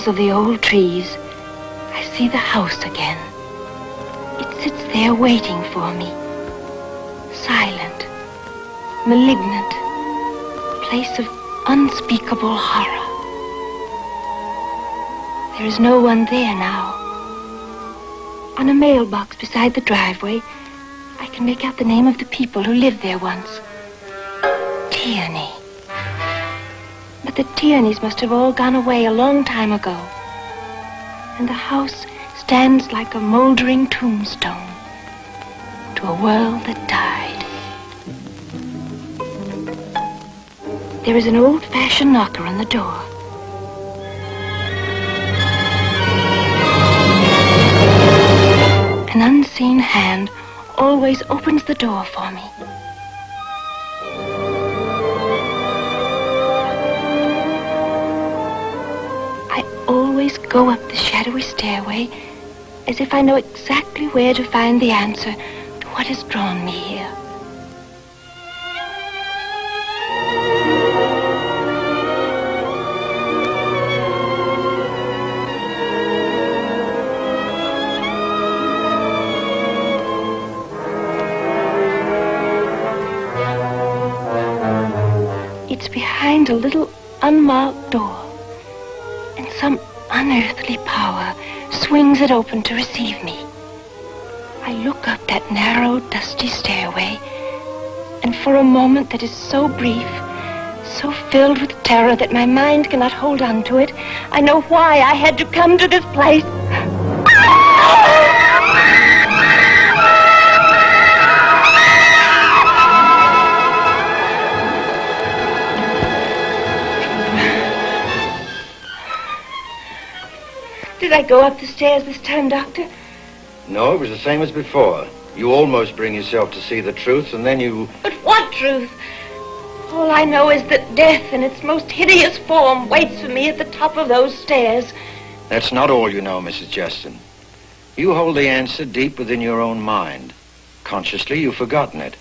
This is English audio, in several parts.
shadows of the old trees, I see the house again. It sits there waiting for me. Silent, malignant, a place of unspeakable horror. There is no one there now. On a mailbox beside the driveway, I can make out the name of the people who lived there once. Tierney. But the Tierneys must have all gone away a long time ago. And the house stands like a moldering tombstone to a world that died. There is an old-fashioned knocker on the door. An unseen hand always opens the door for me. I always go up the shadowy stairway as if I know exactly where to find the answer to what has drawn me here. It's behind a little unmarked door, and some unearthly power swings it open to receive me. I look up that narrow, dusty stairway, and for a moment that is so brief, so filled with terror that my mind cannot hold on to it, I know why I had to come to this place. Did I go up the stairs this time, Doctor? No, it was the same as before. You almost bring yourself to see the truth, and then you... But what truth? All I know is that death in its most hideous form waits for me at the top of those stairs. That's not all you know, Mrs. Justin. You hold the answer deep within your own mind. Consciously, you've forgotten it.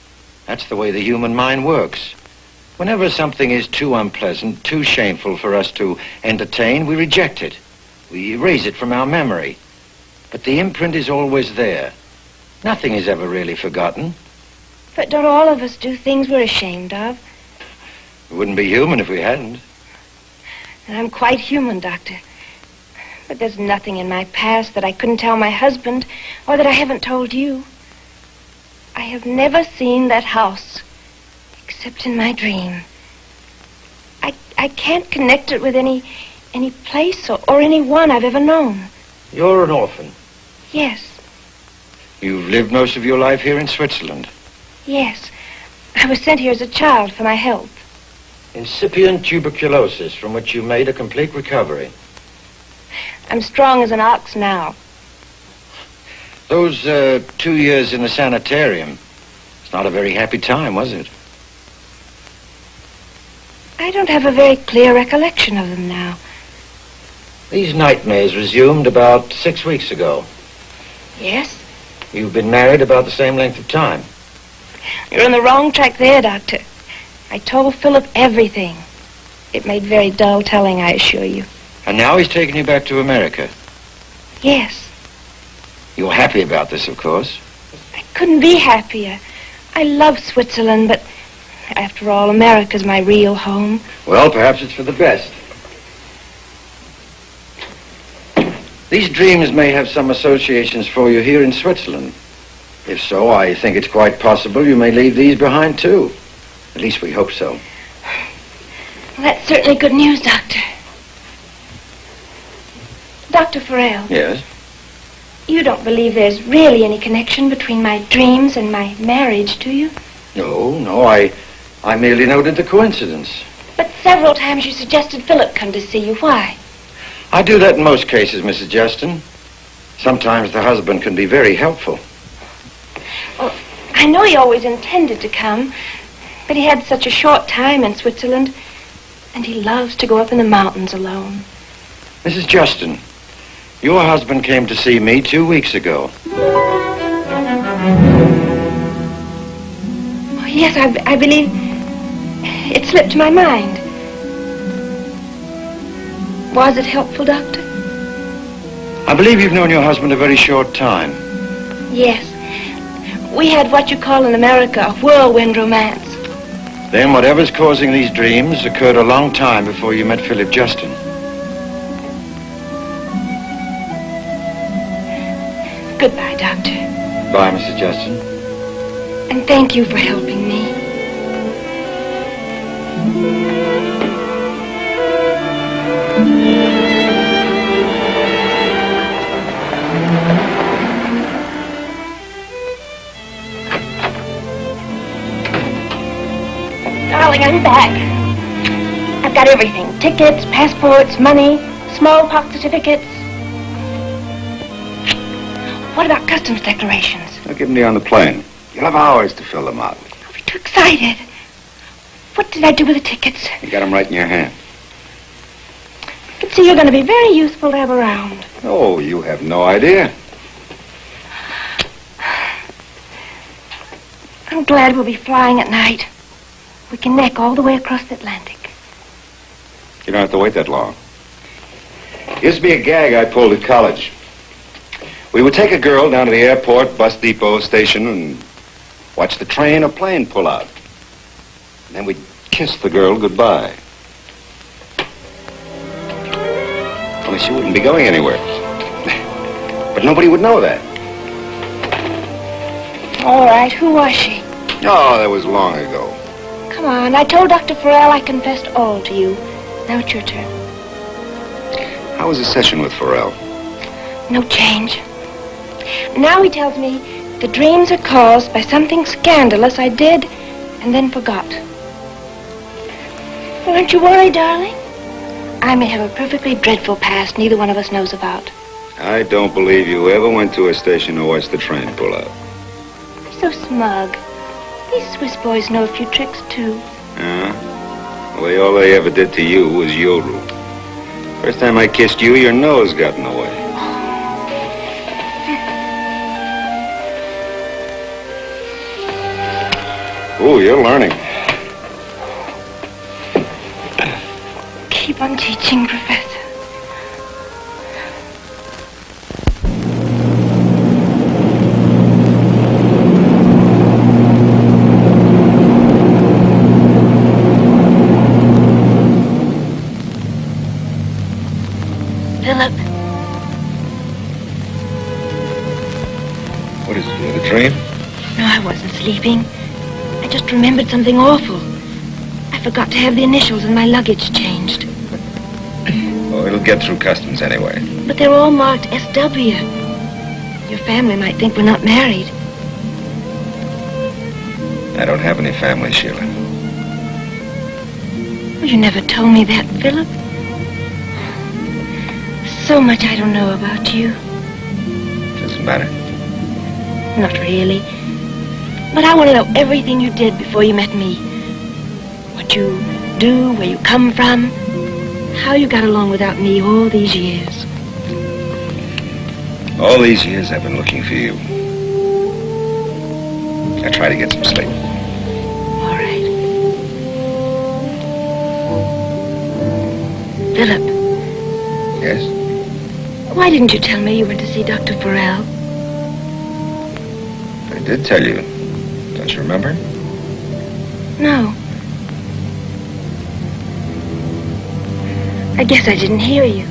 That's the way the human mind works. Whenever something is too unpleasant, too shameful for us to entertain, we reject it. We erase it from our memory. But the imprint is always there. Nothing is ever really forgotten. But don't all of us do things we're ashamed of? We wouldn't be human if we hadn't. And I'm quite human, Doctor. But there's nothing in my past that I couldn't tell my husband or that I haven't told you. I have never seen that house, except in my dream. I can't connect it with any place or anyone I've ever known. You're an orphan. Yes. You've lived most of your life here in Switzerland. Yes. I was sent here as a child for my health. Incipient tuberculosis, from which you made a complete recovery. I'm strong as an ox now. Those 2 years in the sanitarium, it's not a very happy time, was it? I don't have a very clear recollection of them now. These nightmares resumed about 6 weeks ago. Yes? You've been married about the same length of time. You're on the wrong track there, Doctor. I told Philip everything. It made very dull telling, I assure you. And now he's taken you back to America. Yes. You're happy about this, of course. I couldn't be happier. I love Switzerland, but after all, America's my real home. Well, perhaps it's for the best. These dreams may have some associations for you here in Switzerland. If so, I think it's quite possible you may leave these behind, too. At least we hope so. Well, that's certainly good news, Doctor. Dr. Farrell. Yes? You don't believe there's really any connection between my dreams and my marriage, do you? No, I merely noted the coincidence. But several times you suggested Philip come to see you. Why? I do that in most cases, Mrs. Justin. Sometimes the husband can be very helpful. Well, I know he always intended to come, but he had such a short time in Switzerland, and he loves to go up in the mountains alone. Mrs. Justin, your husband came to see me 2 weeks ago. Oh, yes, I believe it slipped my mind. Was it helpful, Doctor? I believe you've known your husband a very short time. Yes. We had what you call in America a whirlwind romance. Then whatever's causing these dreams occurred a long time before you met Philip Justin. Goodbye, Doctor. Bye, Mrs. Justin. And thank you for helping me. Darling, I'm back. I've got everything. Tickets, passports, money, smallpox certificates. What about customs declarations? I'll give them to you on the plane. You'll have hours to fill them out. I'll be too excited. What did I do with the tickets? You got them right in your hand. I can see you're going to be very useful to have around. Oh, you have no idea. I'm glad we'll be flying at night. We can neck all the way across the Atlantic. You don't have to wait that long. Used to be a gag I pulled at college. We would take a girl down to the airport, bus depot, station, and watch the train or plane pull out. And then we'd kiss the girl goodbye. Only she wouldn't be going anywhere. But nobody would know that. All right, who was she? Oh, that was long ago. Come on, I told Dr. Farrell I confessed all to you. Now it's your turn. How was the session with Farrell? No change. Now he tells me the dreams are caused by something scandalous I did and then forgot. Well, aren't you worried, darling? I may have a perfectly dreadful past neither one of us knows about. I don't believe you ever went to a station to watch the train pull out. You're so smug. These Swiss boys know a few tricks, too. Well, all they ever did to you was yodel. First time I kissed you, your nose got in the way. Ooh, you're learning. Keep on teaching, Professor. Philip. What is it, you had a dream? No, I wasn't sleeping. I just remembered something awful. I forgot to have the initials in my luggage changed. Oh, it'll get through customs anyway. But they're all marked S.W. Your family might think we're not married. I don't have any family, Sheila. Well, you never told me that, Philip. So much I don't know about you. Doesn't matter. Not really. But I want to know everything you did before you met me. What you do, where you come from, how you got along without me all these years. All these years I've been looking for you. I try to get some sleep. All right. Philip. Yes? Why didn't you tell me you went to see Dr. Farrell? I did tell you. Don't you remember? No. I guess I didn't hear you.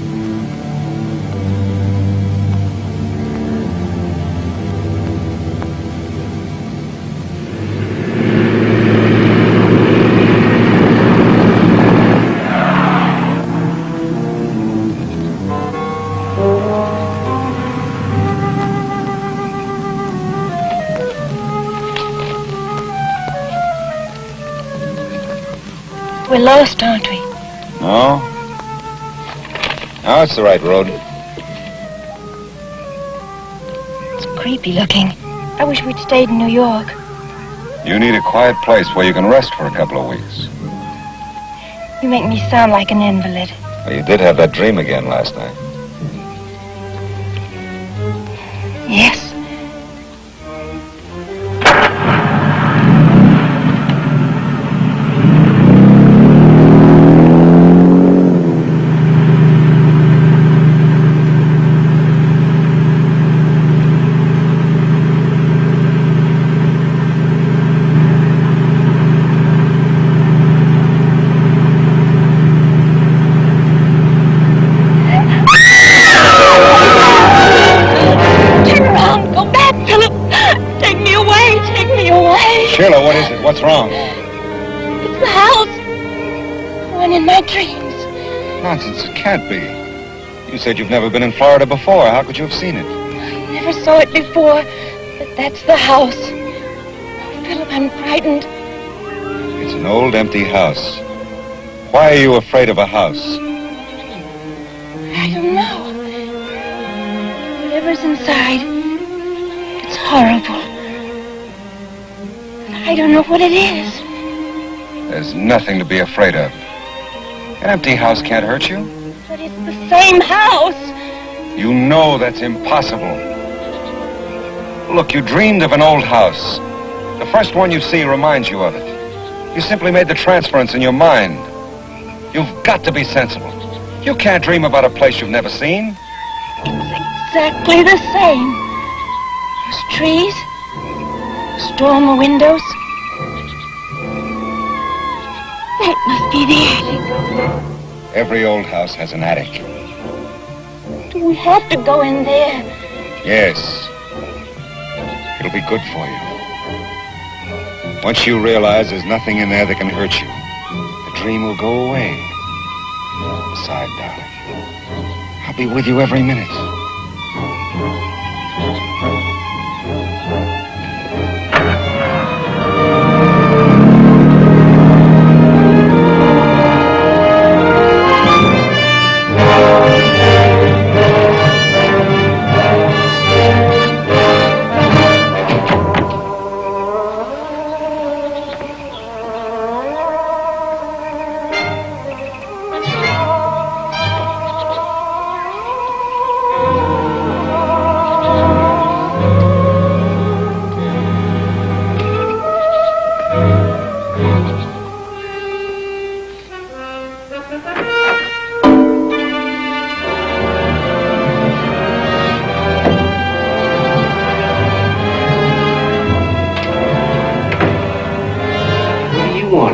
We're lost, aren't we? No. No, it's the right road. It's creepy looking. I wish we'd stayed in New York. You need a quiet place where you can rest for a couple of weeks. You make me sound like an invalid. Well, you did have that dream again last night. Yes. Sheila, what is it? What's wrong? It's the house. The one in my dreams. Nonsense, it can't be. You said you've never been in Florida before. How could you have seen it? I never saw it before, but that's the house. Oh, Philip, I'm frightened. It's an old, empty house. Why are you afraid of a house? I don't know. Whatever's inside, it's horrible. And I don't know what it is. There's nothing to be afraid of. An empty house can't hurt you. But it's the same house. You know that's impossible. Look, you dreamed of an old house. The first one you see reminds you of it. You simply made the transference in your mind. You've got to be sensible. You can't dream about a place you've never seen. It's exactly the same. There's trees, storm windows. That must be the attic. Every old house has an attic. Do we have to go in there? Yes. It'll be good for you. Once you realize there's nothing in there that can hurt you, the dream will go away. Besides, darling, I'll be with you every minute.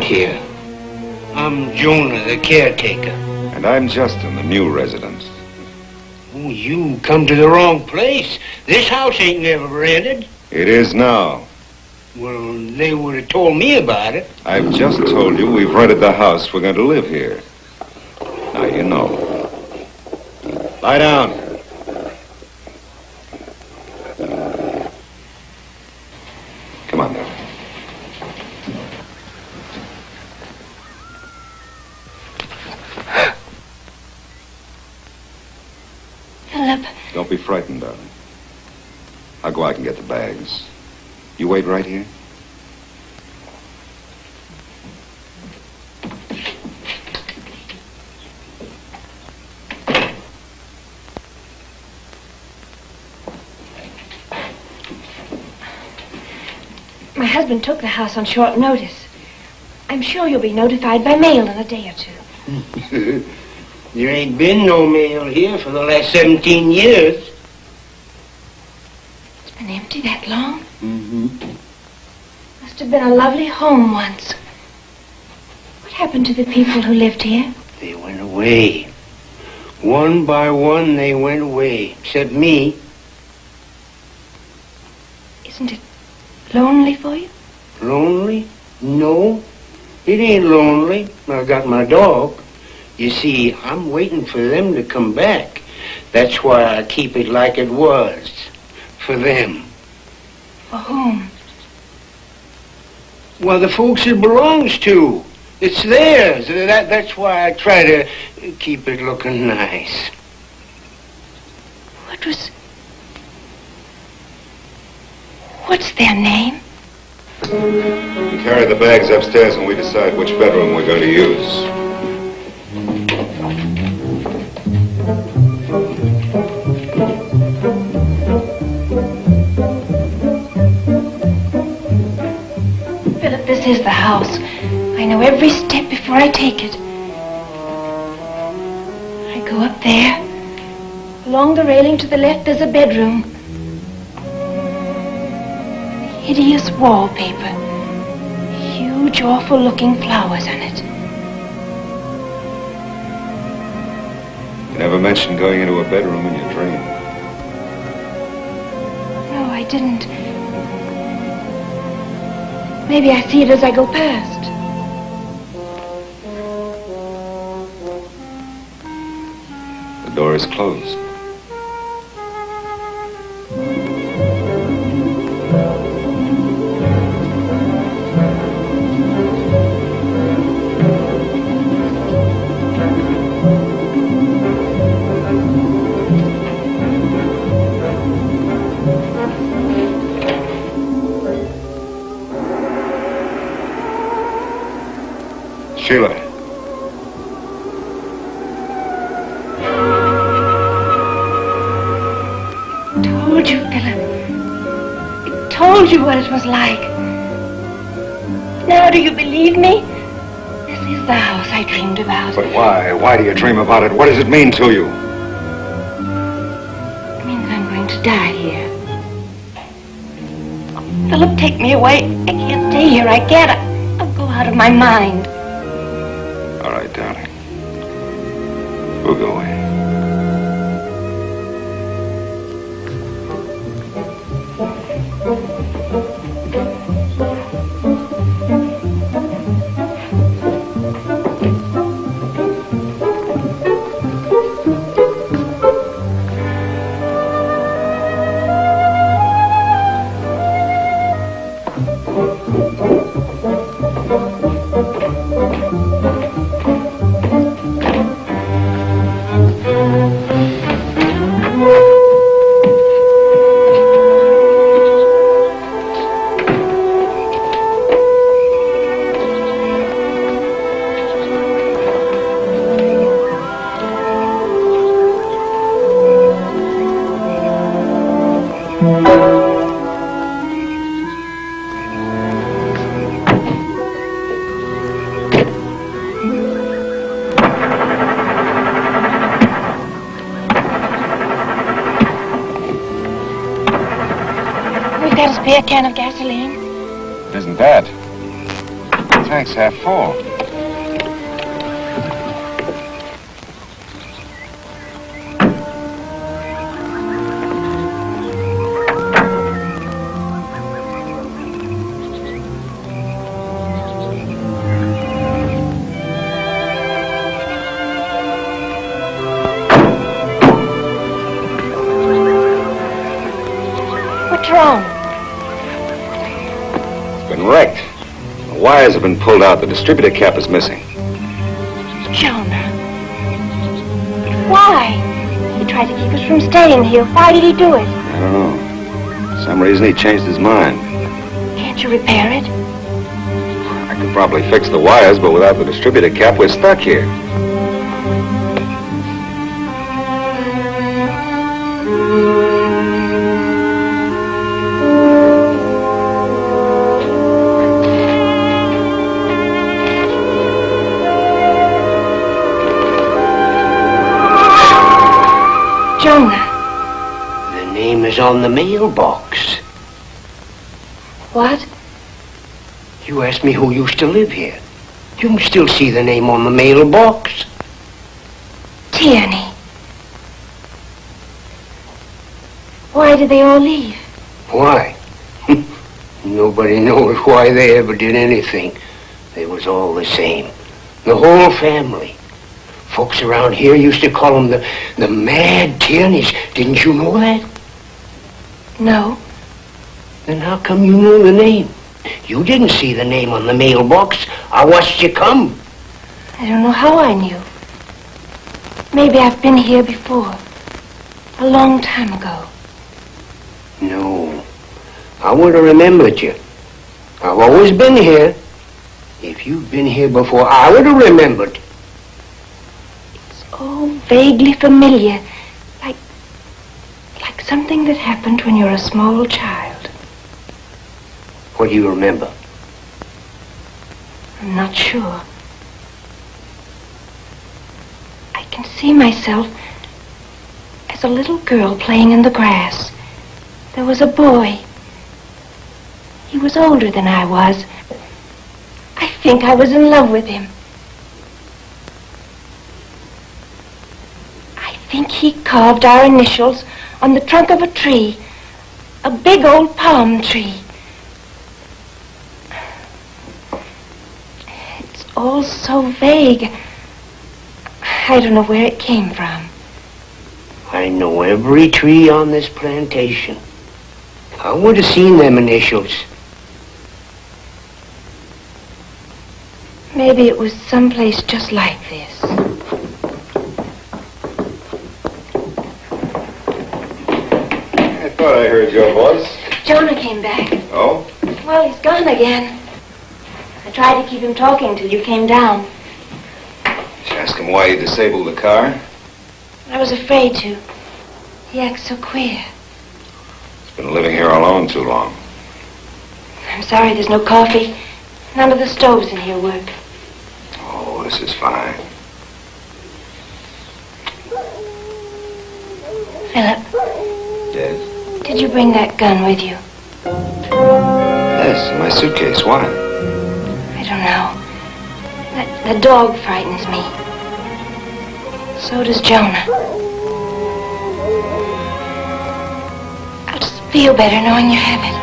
Here. I'm Jonah, the caretaker. And I'm Justin, the new resident. Oh, you come to the wrong place. This house ain't never rented. It is now. Well, they would have told me about it. I've just told you we've rented the house. We're going to live here. Now you know. Lie down. Come on, now. Philip. Don't be frightened, darling. I'll go out and get the bags. You wait right here. My husband took the house on short notice. I'm sure you'll be notified by mail in a day or two. There ain't been no mail here for the last 17 years. It's been empty that long? Mm-hmm. Must have been a lovely home once. What happened to the people who lived here? They went away. One by one, they went away. Except me. Isn't it lonely for you? Lonely? No. It ain't lonely. I got my dog. You see, I'm waiting for them to come back. That's why I keep it like it was. For them. For whom? Well, the folks it belongs to. It's theirs. That's why I try to keep it looking nice. What's their name? You carry the bags upstairs and we decide which bedroom we're going to use. Philip, this is the house. I know every step before I take it. I go up there. Along the railing to the left, there's a bedroom. Hideous wallpaper. Huge, awful-looking flowers on it. You never mentioned going into a bedroom in your dream. No, I didn't. Maybe I see it as I go past. The door is closed. Sheila. Told you, Philip. I told you what it was like. Now do you believe me? This is the house I dreamed about. But why? Why do you dream about it? What does it mean to you? It means I'm going to die here. Oh, Philip, take me away. I can't stay here. I can't. I'll go out of my mind. All right, darling. We'll go away. We've got a spare can of gasoline. It isn't that. The tank's half full. What's wrong? It's been wrecked. The wires have been pulled out. The distributor cap is missing. Jonah. Why? He tried to keep us from staying here. Why did he do it? I don't know. For some reason he changed his mind. Can't you repair it? I could probably fix the wires, but without the distributor cap, we're stuck here. Jonah. The name is on the mailbox. What? You asked me who used to live here. You can still see the name on the mailbox. Tierney. Why did they all leave? Why? Nobody knows why they ever did anything. They was all the same. The whole family. Folks around here used to call them the Mad Tierneys. Didn't you know that? No. Then how come you know the name? You didn't see the name on the mailbox. I watched you come. I don't know how I knew. Maybe I've been here before. A long time ago. No. I would have remembered you. I've always been here. If you'd been here before, I would have remembered. Oh, vaguely familiar. Like something that happened when you're a small child. What do you remember? I'm not sure. I can see myself as a little girl playing in the grass. There was a boy. He was older than I was. I think I was in love with him. I think he carved our initials on the trunk of a tree. A big old palm tree. all so vague. I don't know where it came from. I know every tree on this plantation. I would have seen them initials. Maybe it was someplace just like this. I thought I heard your voice. Jonah came back. Oh? Well, he's gone again. I tried to keep him talking till you came down. Did you ask him why you disabled the car? I was afraid to. He acts so queer. He's been living here alone too long. I'm sorry there's no coffee. None of the stoves in here work. Oh, this is fine. Philip, Yes? did you bring that gun with you? Yes, in my suitcase. Why? I don't know. That dog frightens me. So does Jonah. I'll just feel better knowing you have it.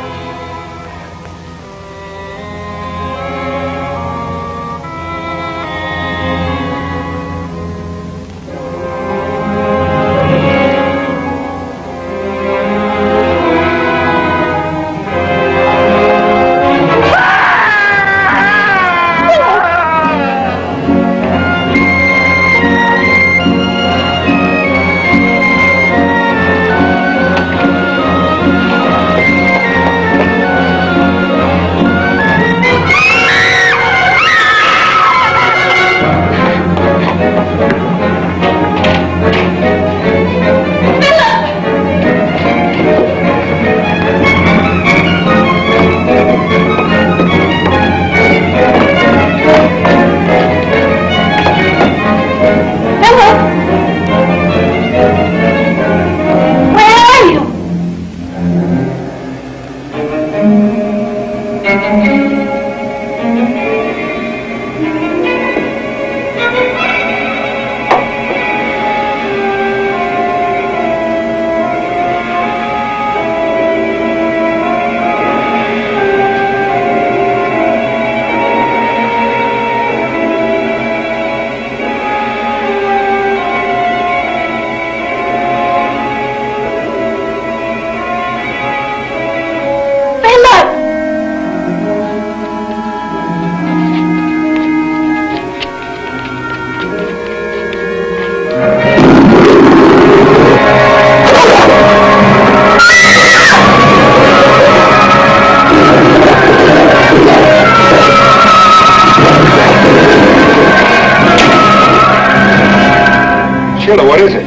Sheila, what is it?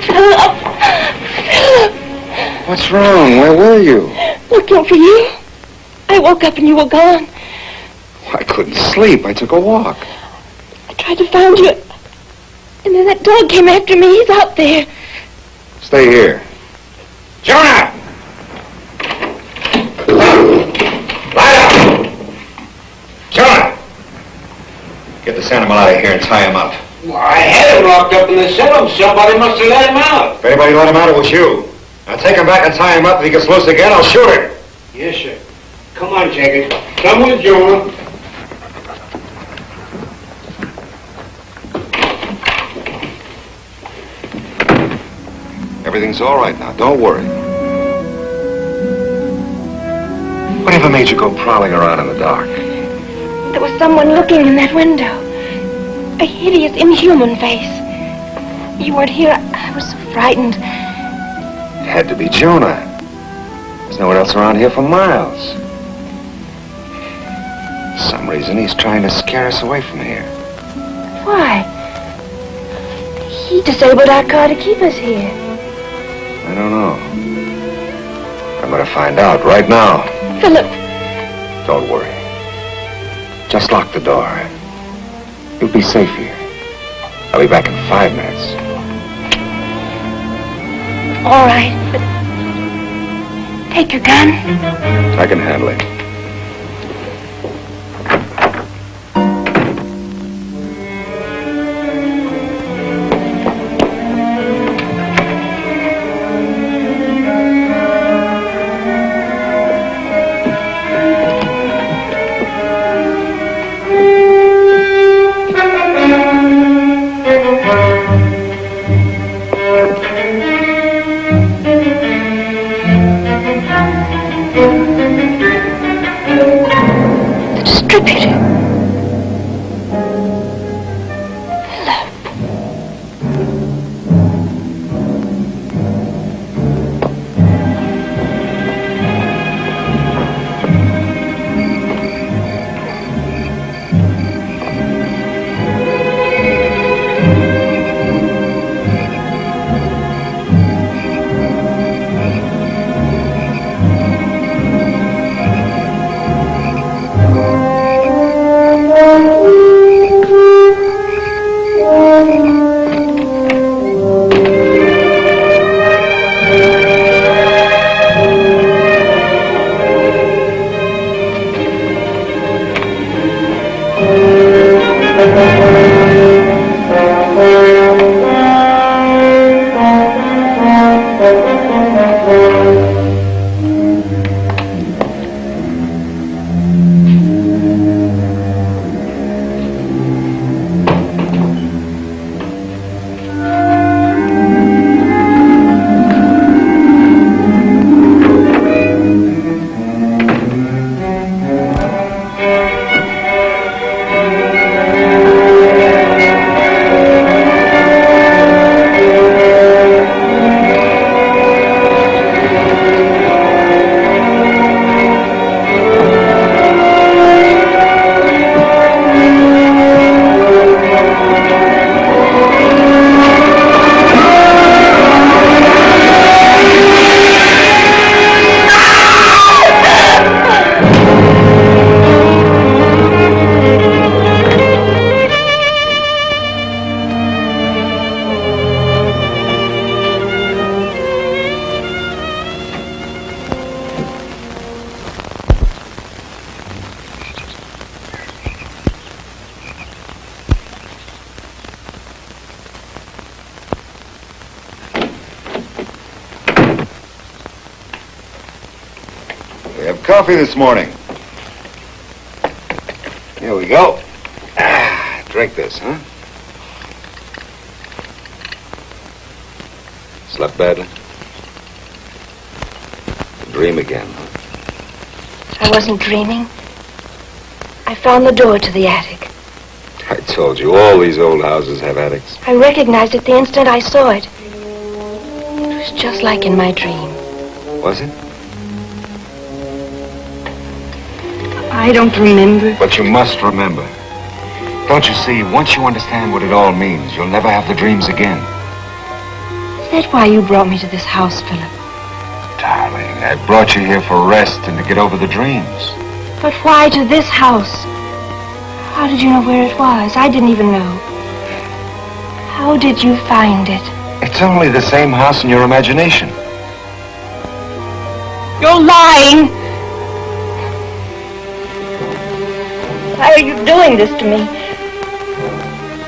Philip! What's wrong? Where were you? Looking for you. I woke up and you were gone. I couldn't sleep. I took a walk. I tried to find you. And then that dog came after me. He's out there. Stay here. Jonah! Lie down! Jonah! Get this animal out of here and tie him up. Well, I had him locked up in the cell. Somebody must have let him out. If anybody let him out, it was you. Now take him back and tie him up. If he gets loose again, I'll shoot him. Yes, sir. Come on, Jacket. Come with Jonah. Everything's all right now. Don't worry. Whatever made you go prowling around in the dark? There was someone looking in that window. A hideous, inhuman face. You weren't here. I was so frightened. It had to be Jonah. There's no one else around here for miles. For some reason, he's trying to scare us away from here. Why? He disabled our car to keep us here. I don't know. I'm going to find out right now. Philip. Don't worry. Just lock the door. You'll be safe here. I'll be back in 5 minutes. All right, but take your gun. I can handle it. We have coffee this morning. Here we go. Drink this, huh? Slept badly? Dream again, huh? I wasn't dreaming. I found the door to the attic. I told you, all these old houses have attics. I recognized it the instant I saw it. It was just like in my dream. Was it? I don't remember. But you must remember. Don't you see, once you understand what it all means, you'll never have the dreams again. Is that why you brought me to this house, Philip? Darling, I brought you here for rest and to get over the dreams. But why to this house? How did you know where it was? I didn't even know. How did you find it? It's only the same house in your imagination. You're lying! Why are you doing this to me?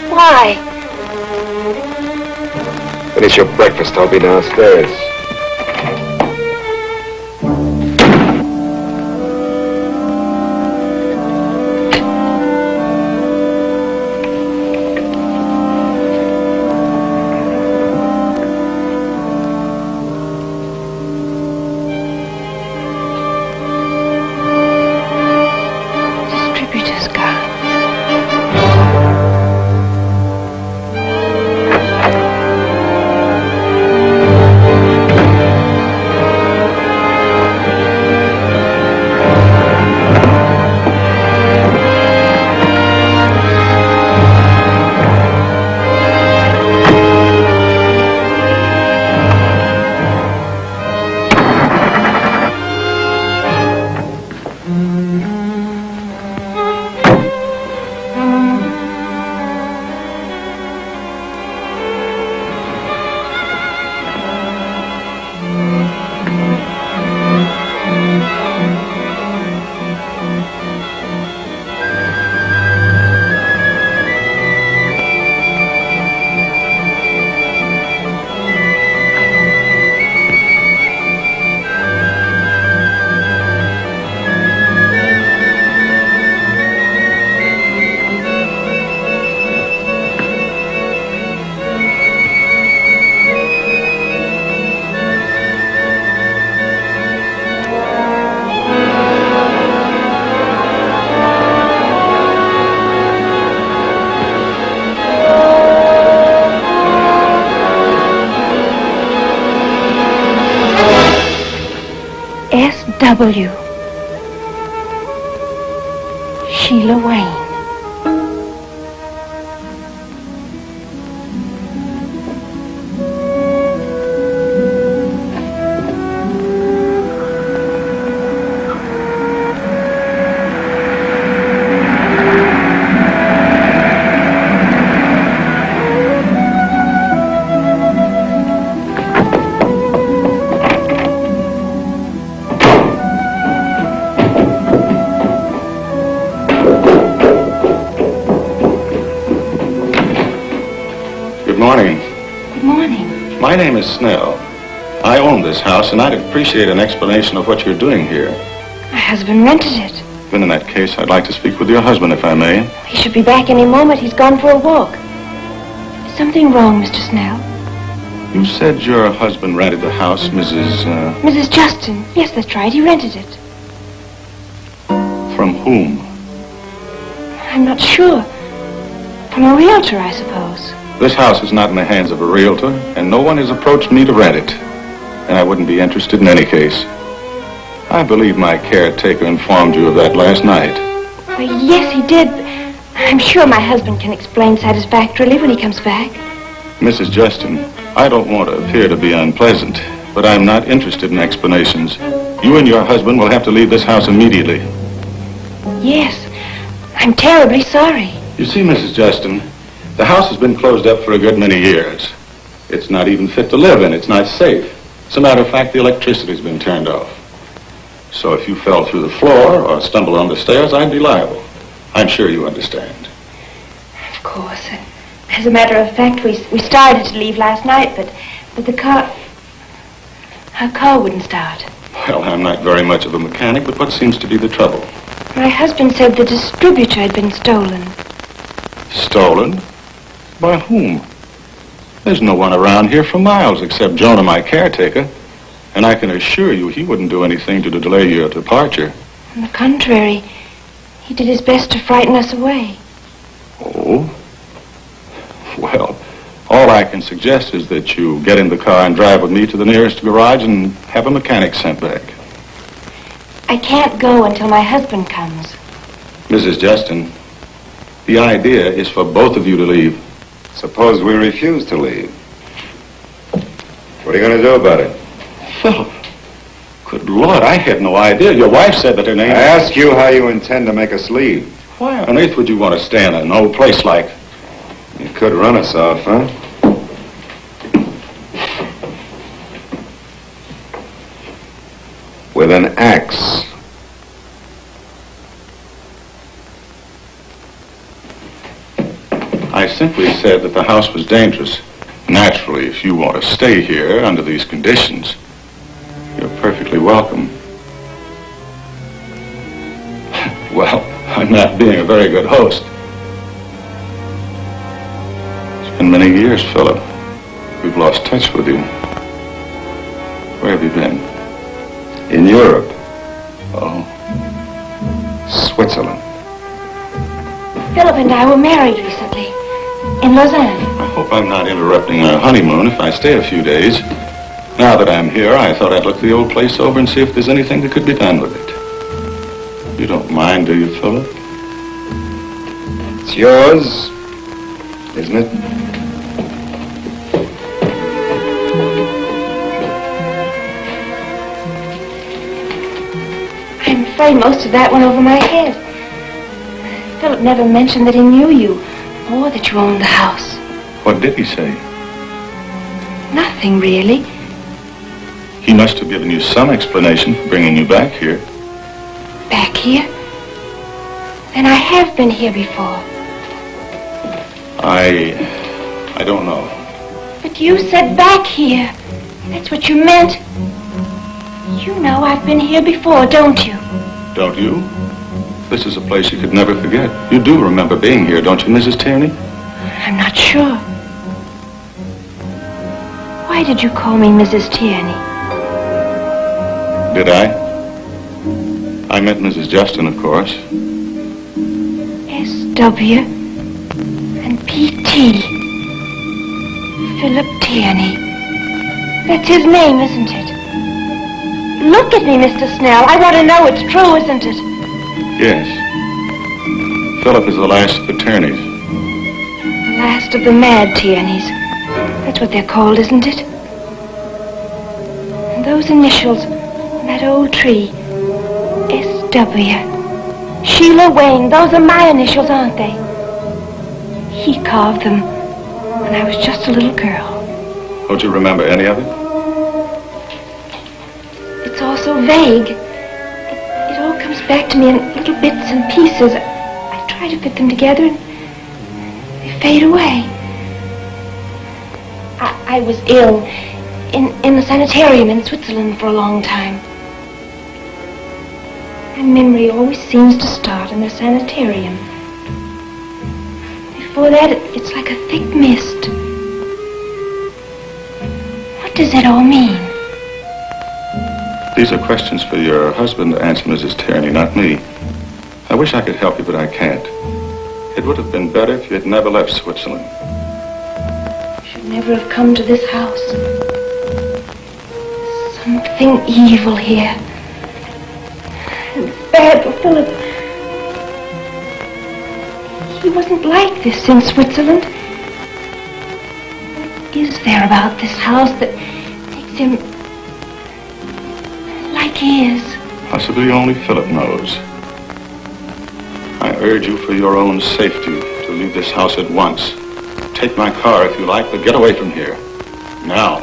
Why? Finish your breakfast. I'll be downstairs. Distributor's gone. S.W. Sheila Wayne. Good morning. Good morning. My name is Snell. I own this house, and I'd appreciate an explanation of what you're doing here. My husband rented it. Then in that case, I'd like to speak with your husband, if I may. He should be back any moment. He's gone for a walk. Is something wrong, Mr. Snell? You said your husband rented the house, Mrs. Justin. Yes, that's right. He rented it. From whom? I'm not sure. From a realtor, I suppose. This house is not in the hands of a realtor, and no one has approached me to rent it. And I wouldn't be interested in any case. I believe my caretaker informed you of that last night. Well, yes, he did. I'm sure my husband can explain satisfactorily when he comes back. Mrs. Justin, I don't want to appear to be unpleasant, but I'm not interested in explanations. You and your husband will have to leave this house immediately. Yes, I'm terribly sorry. You see, Mrs. Justin, the house has been closed up for a good many years. It's not even fit to live in. It's not safe. As a matter of fact, the electricity's been turned off. So if you fell through the floor or stumbled on the stairs, I'd be liable. I'm sure you understand. Of course. As a matter of fact, we started to leave last night, but the car... Our car wouldn't start. Well, I'm not very much of a mechanic, but what seems to be the trouble? My husband said the distributor had been stolen. Stolen? By whom? There's no one around here for miles except Jonah, my caretaker. And I can assure you he wouldn't do anything to delay your departure. On the contrary, he did his best to frighten us away. Oh? Well, all I can suggest is that you get in the car and drive with me to the nearest garage and have a mechanic sent back. I can't go until my husband comes. Mrs. Justin, the idea is for both of you to leave. Suppose we refuse to leave. What are you going to do about it? Philip, good Lord, I had no idea. Your wife said that her name... I ask you how you intend to make us leave. Why on earth would you want to stay in an old place like... You could run us off, huh? With an axe. I simply said that the house was dangerous. Naturally, if you want to stay here under these conditions, you're perfectly welcome. Well, I'm not being a very good host. It's been many years, Philip. We've lost touch with you. Where have you been? In Europe. Oh. Switzerland. Philip and I were married recently in Lausanne. I hope I'm not interrupting our honeymoon if I stay a few days. Now that I'm here, I thought I'd look the old place over and see if there's anything that could be done with it. You don't mind, do you, Philip? It's yours, isn't it? I'm afraid most of that went over my head. Philip never mentioned that he knew you, or that you owned the house. What did he say? Nothing, really. He must have given you some explanation for bringing you back here. Back here? Then I have been here before. I don't know. But you said back here. That's what you meant. You know I've been here before, don't you? Don't you? This is a place you could never forget. You do remember being here, don't you, Mrs. Tierney? I'm not sure. Why did you call me Mrs. Tierney? Did I? I meant Mrs. Justin, of course. S.W. and P.T. Philip Tierney. That's his name, isn't it? Look at me, Mr. Snell. I want to know it's true, isn't it? Yes. Philip is the last of the Tierneys. The last of the mad Tierneys. That's what they're called, isn't it? And those initials on that old tree. S.W. Sheila Wayne. Those are my initials, aren't they? He carved them when I was just a little girl. Don't you remember any of it? It's all so vague. It all comes back to me in little bits and pieces. I try to fit them together and they fade away. I was ill in a sanitarium in Switzerland for a long time. My memory always seems to start in the sanitarium. Before that, it's like a thick mist. What does it all mean? These are questions for your husband to answer, Mrs. Tierney, not me. I wish I could help you, but I can't. It would have been better if you had never left Switzerland. You should never have come to this house. Something evil here. It's bad for Philip. He wasn't like this in Switzerland. What is there about this house that makes him like he is? Possibly only Philip knows. I urge you for your own safety to leave this house at once. Take my car if you like, but get away from here. Now.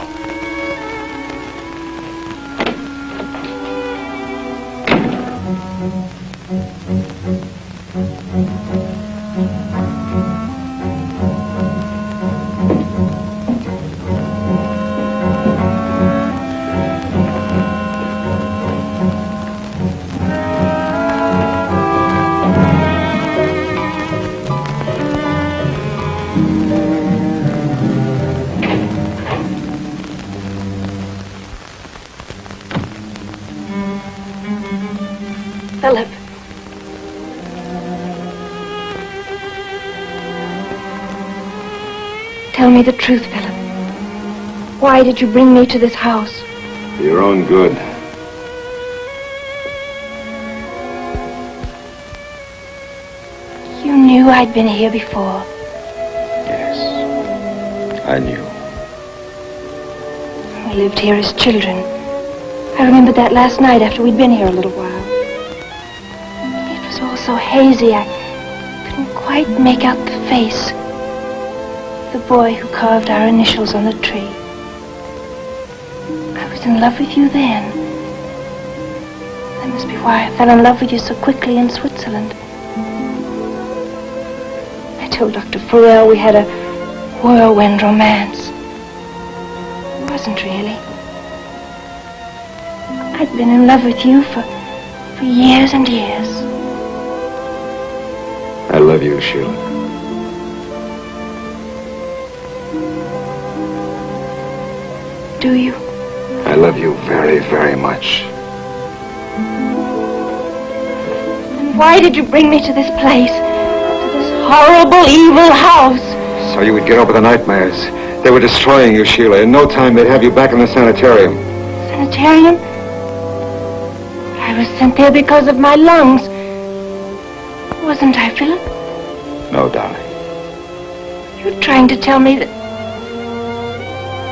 Philip. Tell me the truth, Philip. Why did you bring me to this house? For your own good. You knew I'd been here before. Yes, I knew. We lived here as children. I remembered that last night after we'd been here a little while. It was all so hazy, I couldn't quite make out the face. The boy who carved our initials on the tree. I was in love with you then. That must be why I fell in love with you so quickly in Switzerland. I told Dr. Farrell we had a whirlwind romance. It wasn't really. I'd been in love with you for years and years. I love you, Sheila. Do you? I love you very, very much. And why did you bring me to this place? To this horrible, evil house? So you would get over the nightmares. They were destroying you, Sheila. In no time, they'd have you back in the sanitarium. Sanitarium? I was sent there because of my lungs. Wasn't I, Philip? No, darling. You're trying to tell me that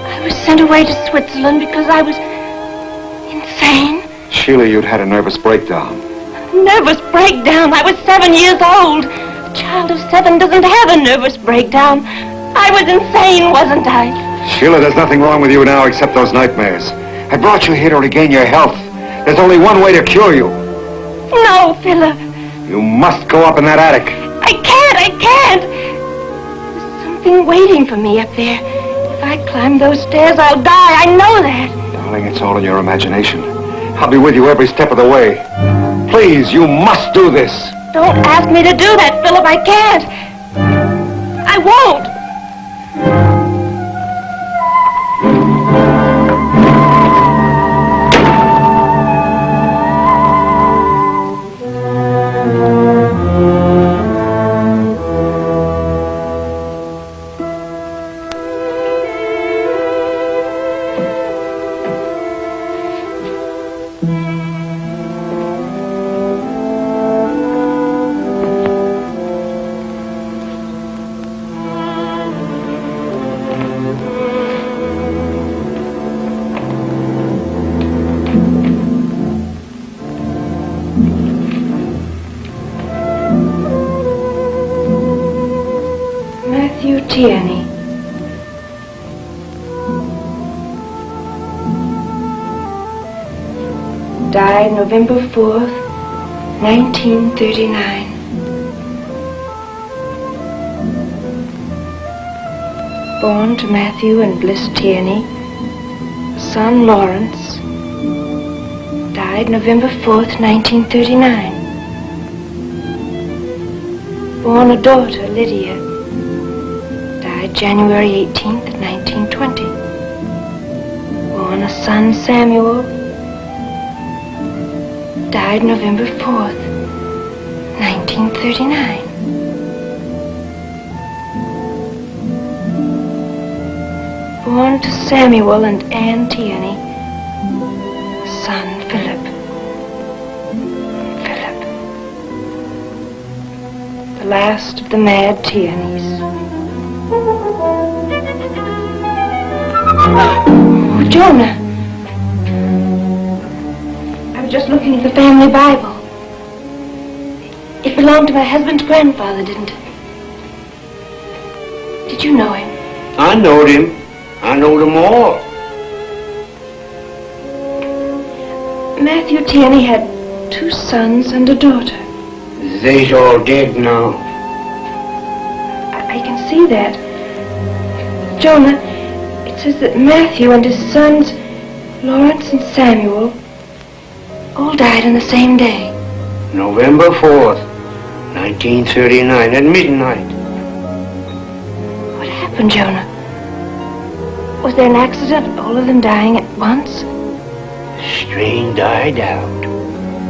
I was sent away to Switzerland because I was insane? Sheila, you'd had a nervous breakdown. Nervous breakdown? I was 7 years old. A child of 7 doesn't have a nervous breakdown. I was insane, wasn't I? Sheila, there's nothing wrong with you now except those nightmares. I brought you here to regain your health. There's only one way to cure you. No, Philip. You must go up in that attic. I can't. There's something waiting for me up there. If I climb those stairs, I'll die. I know that. Darling, it's all in your imagination. I'll be with you every step of the way. Please, you must do this. Don't ask me to do that, Philip. I can't. I won't. Tierney. Died November 4th, 1939. Born to Matthew and Bliss Tierney Son Lawrence died November 4th, 1939. Born a daughter, Lydia, died January 18th, 1920. Born a son, Samuel, died November 4th, 1939. Born to Samuel and Anne Tierney, son Philip. Philip. The last of the mad Tierneys. Oh, Jonah. I was just looking at the family Bible. It belonged to my husband's grandfather, didn't it? Did you know him? I knowed him. I know them all. Matthew Tierney had 2 sons and a daughter. They's all dead now. I can see that. Jonah, it says that Matthew and his sons, Lawrence and Samuel, all died on the same day. November 4th, 1939, at midnight. What happened, Jonah? Was there an accident, all of them dying at once? The strain died out,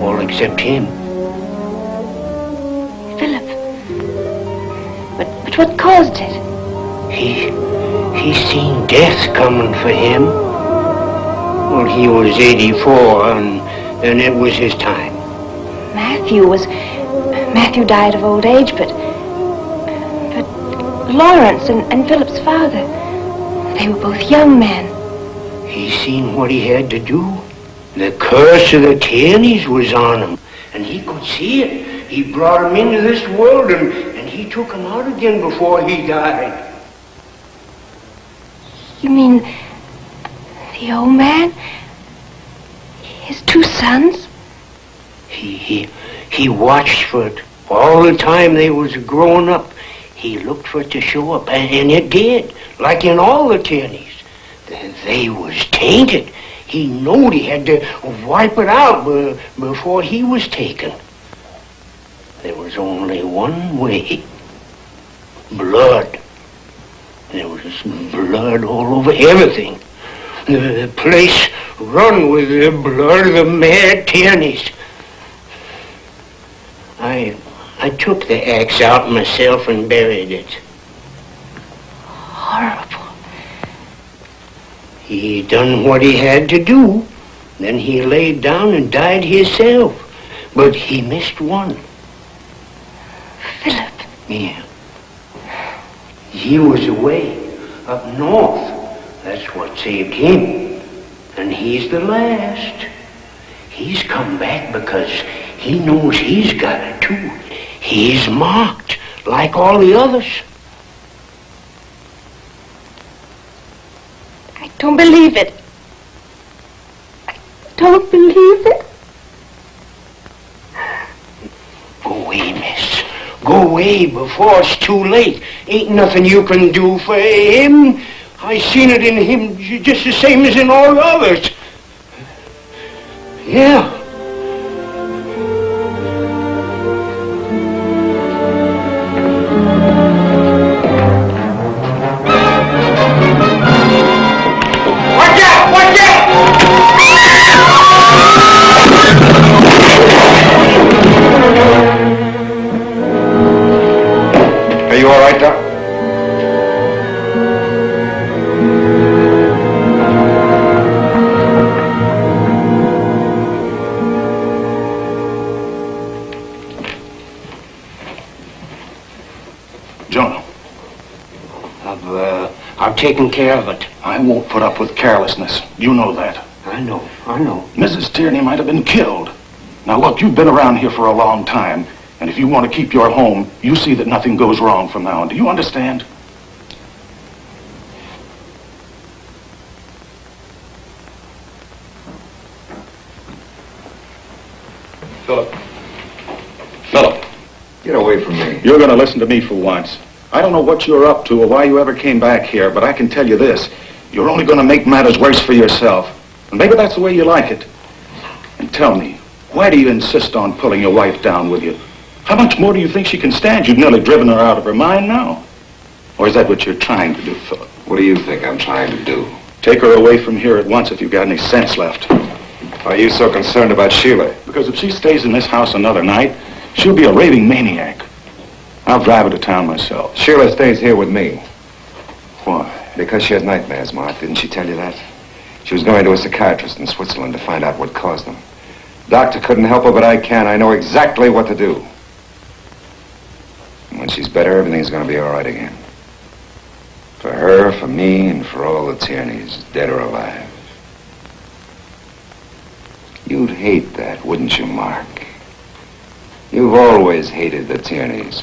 all except him. Philip. But what caused it? He seen death coming for him. Well, he was 84, and it was his time. Matthew died of old age, but Lawrence and Philip's father, they were both young men. He seen what he had to do. The curse of the Tierneys was on him, and he could see it. He brought him into this world, and he took him out again before he died. You mean the old man? His 2 sons? He watched for it all the time they was growing up. He looked for it to show up, and it did, like in all the Tierneys. They was tainted. He knowed he had to wipe it out before he was taken. There was only one way. Blood. There was blood all over everything. The place run with the blood of the mad Tierneys. I took the axe out myself and buried it. Horrible. He done what he had to do. Then he laid down and died himself. But he missed one. Philip. Yeah. He was away up north. That's what saved him. And he's the last. He's come back because he knows he's got it too. He's marked like all the others. I don't believe it. I don't believe it. Go away, miss. Go away before it's too late. Ain't nothing you can do for him. I seen it in him just the same as in all the others. Yeah. Watch out! Watch out! Are you all right, Doc? Jonah, I've taken care of it. I won't put up with carelessness. You know that. I know. Mrs. Tierney might have been killed. Now look, you've been around here for a long time, and if you want to keep your home, you see that nothing goes wrong from now on. Do you understand? Philip. Philip. Get away from me. You're going to listen to me for once. I don't know what you're up to or why you ever came back here, but I can tell you this. You're only going to make matters worse for yourself. And maybe that's the way you like it. And tell me, why do you insist on pulling your wife down with you? How much more do you think she can stand? You've nearly driven her out of her mind now. Or is that what you're trying to do, Philip? What do you think I'm trying to do? Take her away from here at once if you've got any sense left. Why are you so concerned about Sheila? Because if she stays in this house another night, she'll be a raving maniac. I'll drive her to town myself. Sheila stays here with me. Why? Because she has nightmares, Mark. Didn't she tell you that? She was going to a psychiatrist in Switzerland to find out what caused them. Doctor couldn't help her, but I can. I know exactly what to do. And when she's better, everything's going to be all right again. For her, for me, and for all the Tierneys, dead or alive. You'd hate that, wouldn't you, Mark? You've always hated the Tierneys.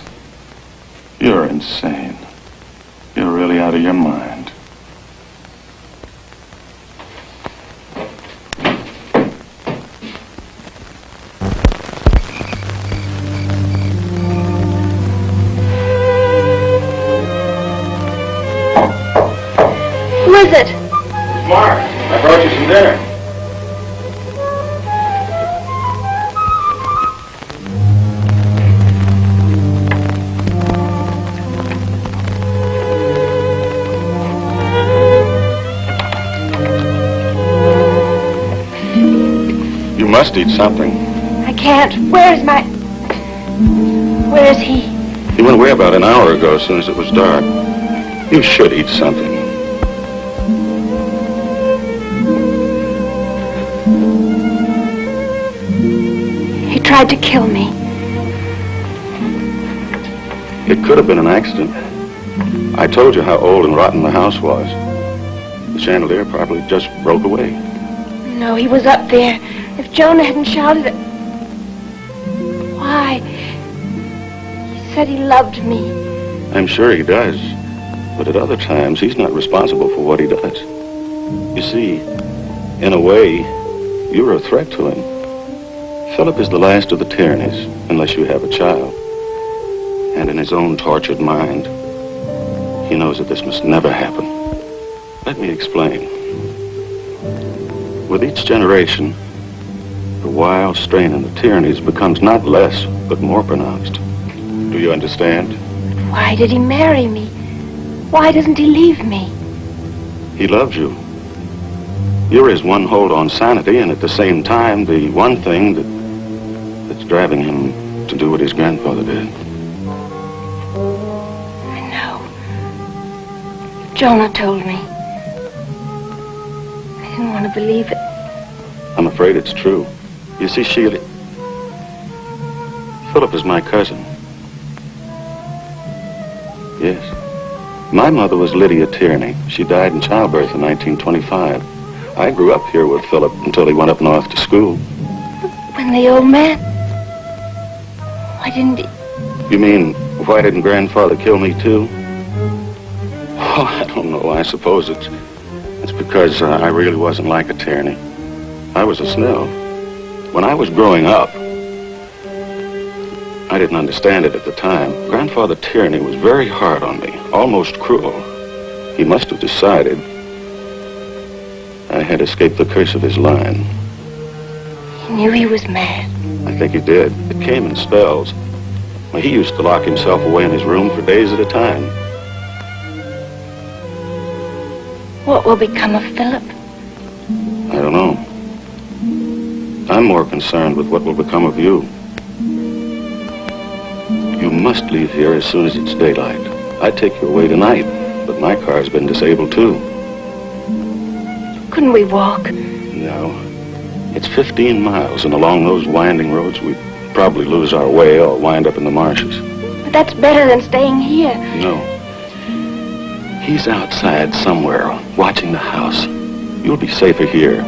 You're insane. You're really out of your mind. Who is it? Mark, I brought you some dinner. You must eat something. I can't. Where is he? He went away about an hour ago as soon as it was dark. You should eat something. He tried to kill me. It could have been an accident. I told you how old and rotten the house was. The chandelier probably just broke away. No, he was up there. If Jonah hadn't shouted it... Why? He said he loved me. I'm sure he does. But at other times, he's not responsible for what he does. You see, in a way, you're a threat to him. Philip is the last of the Tierneys, unless you have a child. And in his own tortured mind, he knows that this must never happen. Let me explain. With each generation, the wild strain in the Tierneys becomes not less, but more pronounced. Do you understand? Why did he marry me? Why doesn't he leave me? He loves you. You're his one hold on sanity, and at the same time, the one thing that's driving him to do what his grandfather did. I know. Jonah told me. I didn't want to believe it. I'm afraid it's true. You see, Sheila, Philip is my cousin. Yes. My mother was Lydia Tierney. She died in childbirth in 1925. I grew up here with Philip until he went up north to school. When the old man... Why didn't he... You mean, why didn't Grandfather kill me too? Oh, I don't know. I suppose it's because I really wasn't like a Tierney. I was a Snell. When I was growing up, I didn't understand it at the time. Grandfather Tierney was very hard on me, almost cruel. He must have decided I had escaped the curse of his line. He knew he was mad. I think he did. It came in spells. Well, he used to lock himself away in his room for days at a time. What will become of Philip? I don't know. I'm more concerned with what will become of you. You must leave here as soon as it's daylight. I'd take you away tonight, but my car's been disabled too. Couldn't we walk? No. It's 15 miles, and along those winding roads, we'd probably lose our way or wind up in the marshes. But that's better than staying here. No. He's outside somewhere, watching the house. You'll be safer here.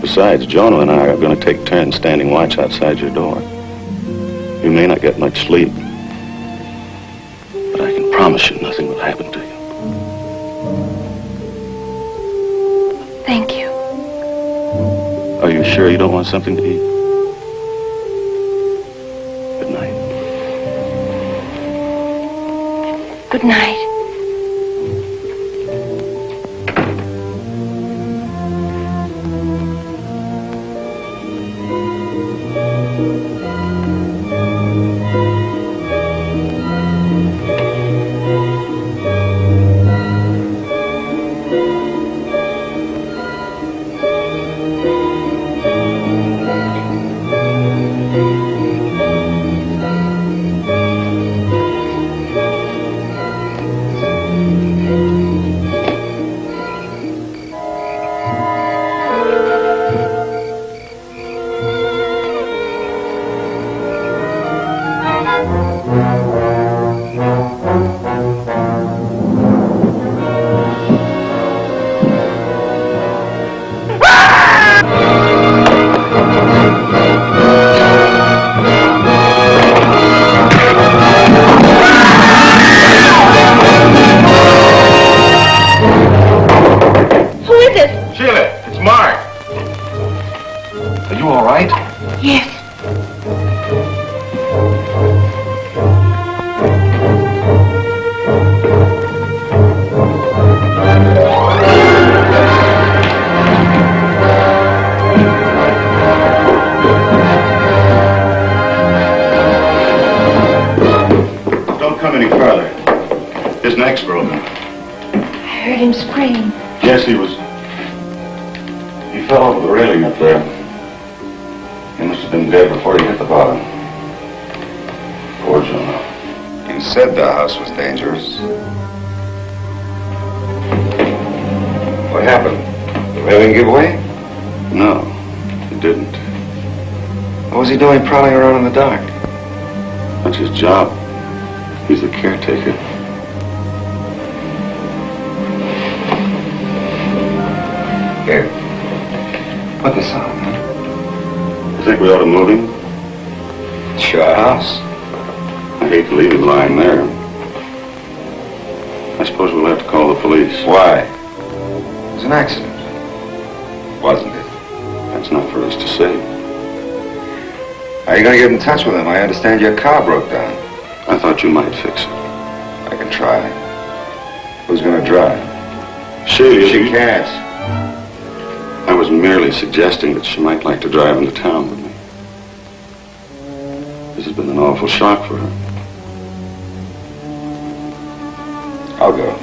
Besides, Jonah and I are going to take turns standing watch outside your door. You may not get much sleep, but I can promise you nothing will happen to you. Thank you. Are you sure you don't want something to eat? Good night. Good night. Are you all right? Yes. Don't come any further. His neck's broken. I heard him scream. Yes, he fell over the railing up there. He must have been dead before he hit the bottom. Poor Jonah. You said the house was dangerous. What happened? The railing give way? No, he didn't. What was he doing prowling around in the dark? That's his job. He's the caretaker. Here. Put this on, huh? You think we ought to move him? It's your house. I hate to leave him lying there. I suppose we'll have to call the police. Why? It was an accident. Wasn't it? That's not for us to say. How are you going to get in touch with him? I understand your car broke down. I thought you might fix it. I can try. Who's going to drive? She can't. I was merely suggesting that she might like to drive into town with me. This has been an awful shock for her. I'll go.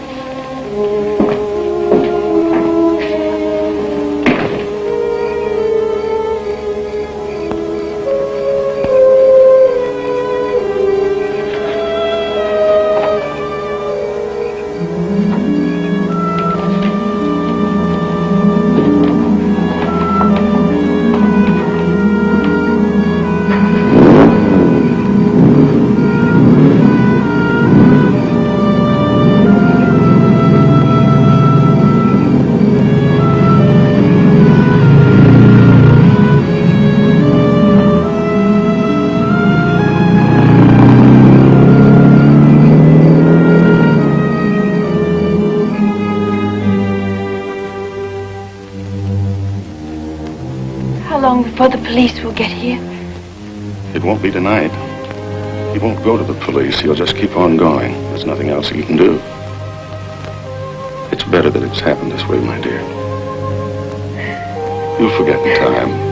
Before the police will get here. It won't be tonight. He won't go to the police. He'll just keep on going. There's nothing else he can do. It's better that it's happened this way, my dear. You'll forget in time.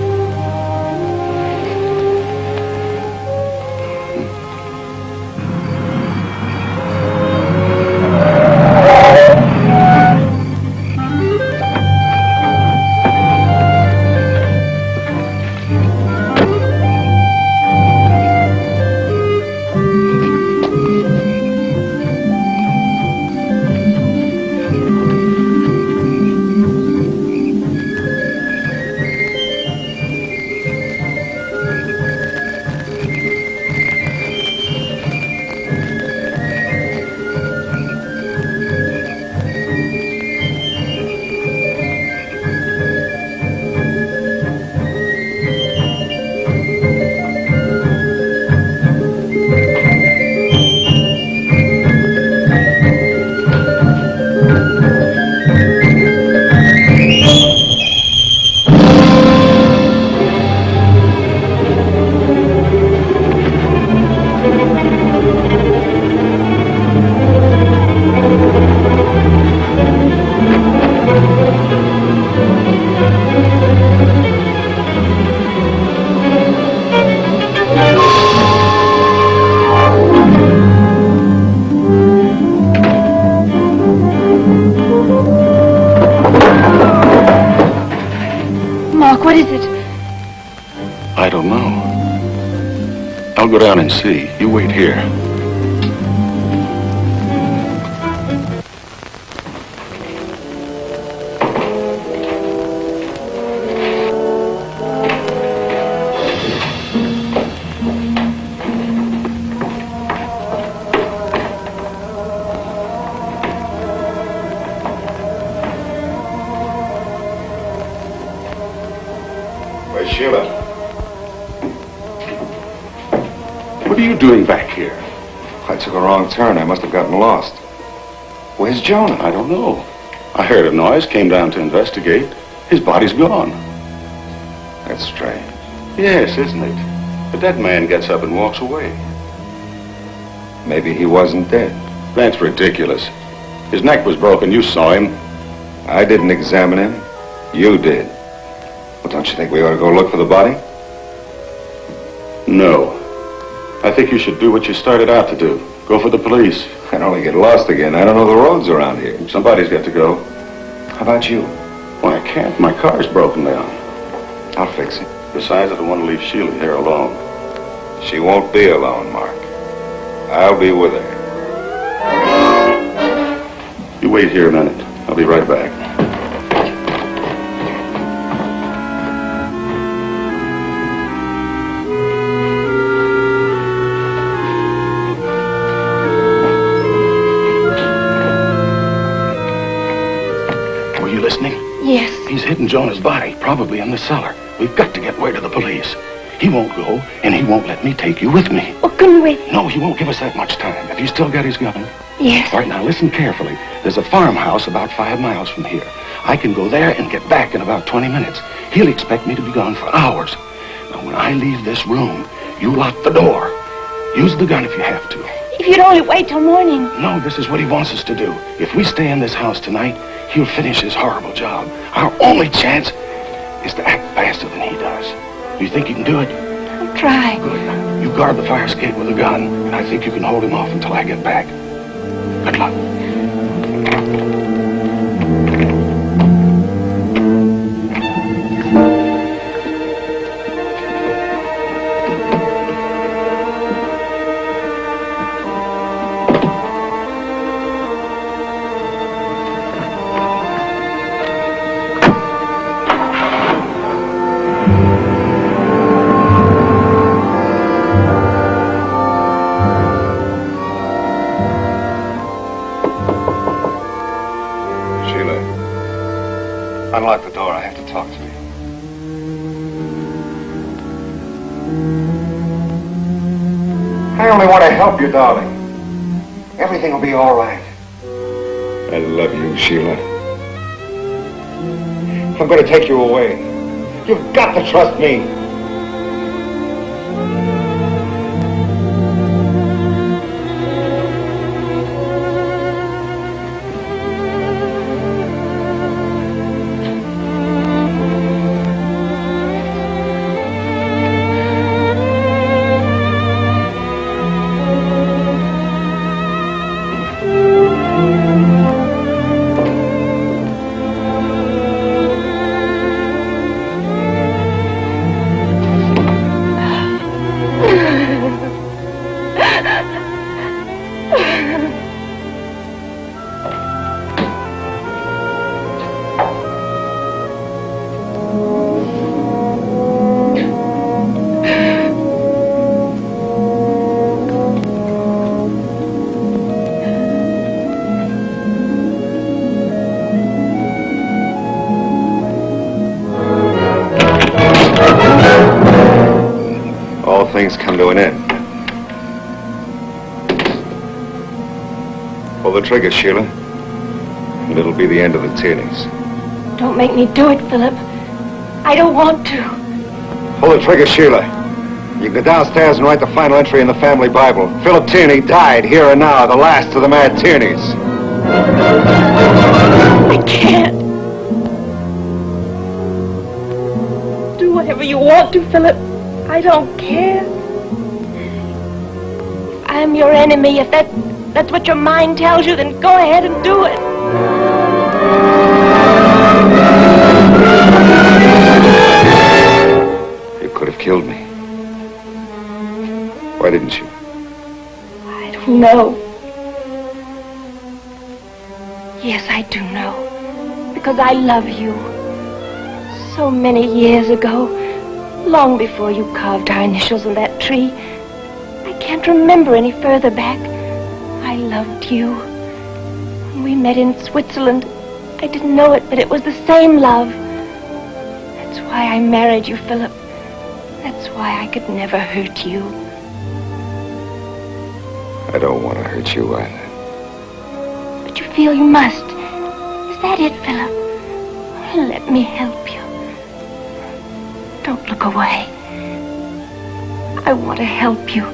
What is it? I don't know. I'll go down and see. You wait here. Sheila. What are you doing back here? I took a wrong turn. I must have gotten lost. Where's Jonah? I don't know. I heard a noise, came down to investigate. His body's gone. I That's strange. Yes, isn't it? The dead man gets up and walks away. Maybe he wasn't dead. That's ridiculous. His neck was broken. You saw him. I didn't examine him. You did. Well, don't you think we ought to go look for the body? No. I think you should do what you started out to do. Go for the police. I'd only get lost again. I don't know the roads around here. Somebody's got to go. How about you? Well, I can't. My car's broken down. I'll fix it. Besides, I don't want to leave Sheila here alone. She won't be alone, Mark. I'll be with her. You wait here a minute. I'll be right back. Were you listening? Yes. He's hidden Jonah's body, probably in the cellar. We've got to get word to the police. He won't go, and he won't let me take you with me. Well, couldn't we? No, he won't give us that much time. Have you still got his gun? Yes. All right, now listen carefully. There's a farmhouse about 5 miles from here. I can go there and get back in about 20 minutes. He'll expect me to be gone for hours. Now, when I leave this room, you lock the door. Use the gun if you have to. If you'd only wait till morning. No, this is what he wants us to do. If we stay in this house tonight, he'll finish his horrible job. Our only chance is to act faster than he does. Do you think you can do it? I'll try. Good. You guard the fire escape with a gun, and I think you can hold him off until I get back. Good luck. Unlock the door. I have to talk to you. I only want to help you, darling. Everything will be all right. I love you, Sheila. I'm going to take you away. You've got to trust me. Things come to an end. Pull the trigger, Sheila, and it'll be the end of the Tierneys. Don't make me do it, Philip. I don't want to. Pull the trigger, Sheila. You can go downstairs and write the final entry in the family Bible. Philip Tierney died here and now, the last of the mad Tierneys. I can't. Do whatever you want to, Philip. I don't care. If I'm your enemy, if that's what your mind tells you, then go ahead and do it. You could have killed me. Why didn't you? I don't know. Yes, I do know. Because I love you. So many years ago, long before you carved our initials on that tree. I can't remember any further back. I loved you. When we met in Switzerland, I didn't know it, but it was the same love. That's why I married you, Philip. That's why I could never hurt you. I don't want to hurt you either. But you feel you must. Is that it, Philip? Let me help you. Don't look away. I want to help you.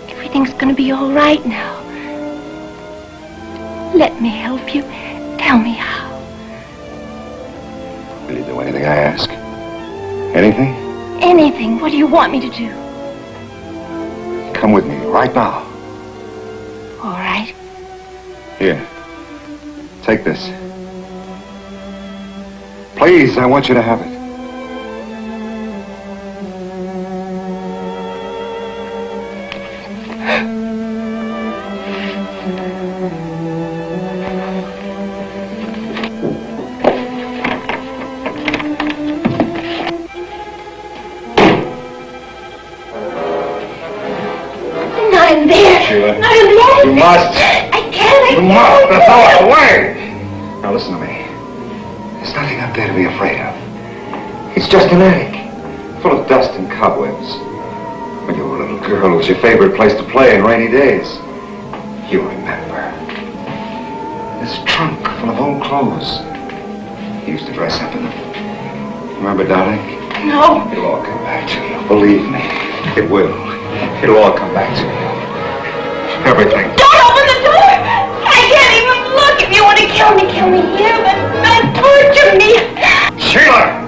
Everything's going to be all right now. Let me help you. Tell me how. Will you do anything I ask? Anything? Anything. What do you want me to do? Come with me right now. All right. Here. Take this. Please, I want you to have it. Not in there. Sheila. Not in there. You must. I can't. You must. Throw it away. Now listen to me. There's nothing up there to be afraid of. It's just an attic, full of dust and cobwebs. When you were a little girl, it was your favorite place to play in rainy days. You remember. This trunk full of old clothes. You used to dress up in them. Remember, darling? No. It'll all come back to you. Believe me. It will. It'll all come back to you. Everything. Don't open the door. I can't even look. If you want to kill me here, but don't torture me. Sheila!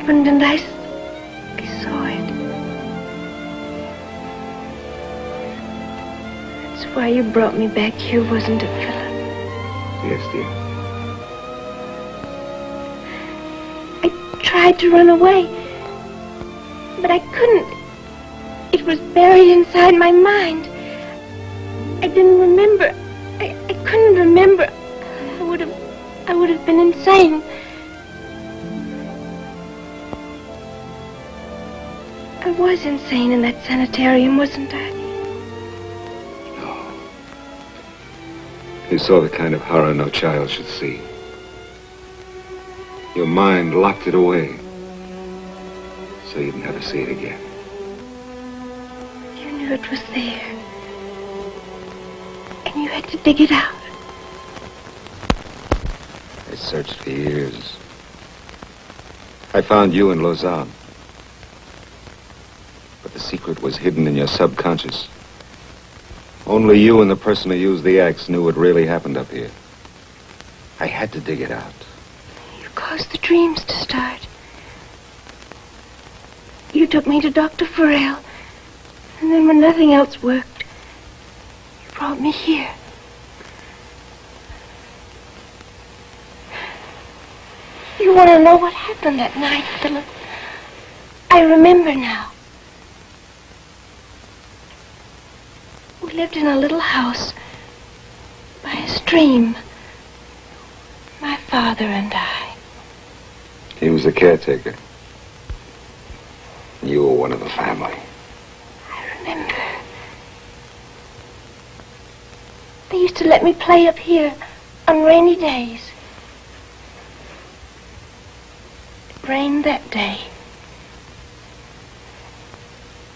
And I saw it. That's why you brought me back here, wasn't it, Philip? Yes, dear. I tried to run away, but I couldn't. It was buried inside my mind. I didn't remember. I couldn't remember. I would have been insane. I was insane in that sanitarium, wasn't I? No. You saw the kind of horror no child should see. Your mind locked it away, so you'd never see it again. You knew it was there, and you had to dig it out. I searched for years. I found you in Lausanne. But the secret was hidden in your subconscious. Only you and the person who used the axe knew what really happened up here. I had to dig it out. You caused the dreams to start. You took me to Dr. Farrell. And then when nothing else worked, you brought me here. You want to know what happened that night, Philip? I remember now. We lived in a little house by a stream. My father and I. He was the caretaker. You were one of the family. I remember. They used to let me play up here on rainy days. rained that day.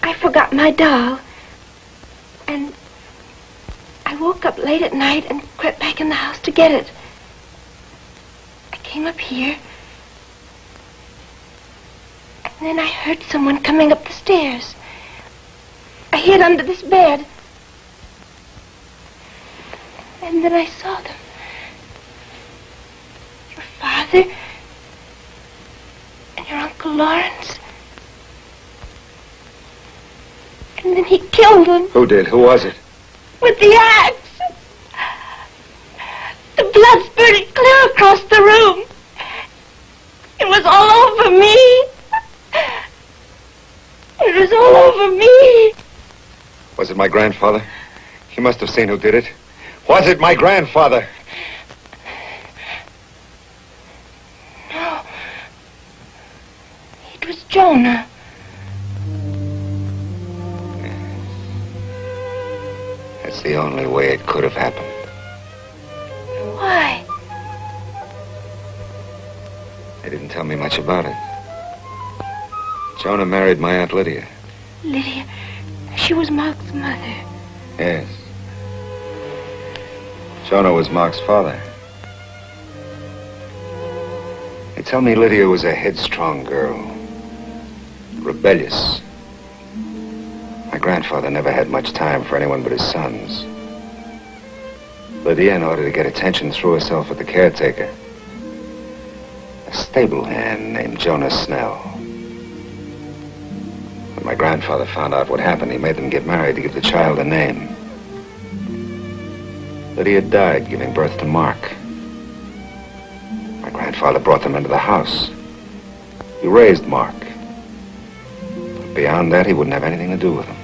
I forgot my doll, and I woke up late at night and crept back in the house to get it. I came up here, and then I heard someone coming up the stairs. I hid under this bed, and then I saw them. Your father and your Uncle Lawrence. And then he killed them. Who did? Who was it? With the axe. The blood spurted clear across the room. It was all over me. It was all over me. Was it my grandfather? You must have seen who did it. Was it my grandfather? No. It was Jonah. That's the only way it could have happened. Why? They didn't tell me much about it. Jonah married my Aunt Lydia. Lydia, she was Mark's mother. Yes. Jonah was Mark's father. They tell me Lydia was a headstrong girl. Rebellious. My grandfather never had much time for anyone but his sons. Lydia, in order to get attention, threw herself at the caretaker. A stable hand named Jonah Snell. When my grandfather found out what happened, he made them get married to give the child a name. Lydia died giving birth to Mark. My grandfather brought them into the house. He raised Mark. But beyond that, he wouldn't have anything to do with them.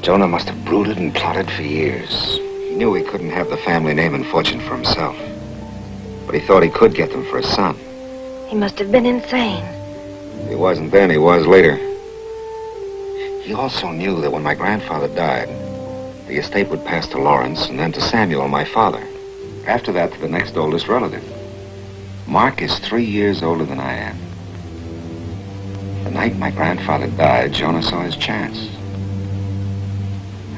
Jonah must have brooded and plotted for years. He knew he couldn't have the family name and fortune for himself. But he thought he could get them for his son. He must have been insane. He wasn't then, he was later. He also knew that when my grandfather died, the estate would pass to Lawrence and then to Samuel, my father. After that, to the next oldest relative. Mark is 3 years older than I am. The night my grandfather died, Jonah saw his chance.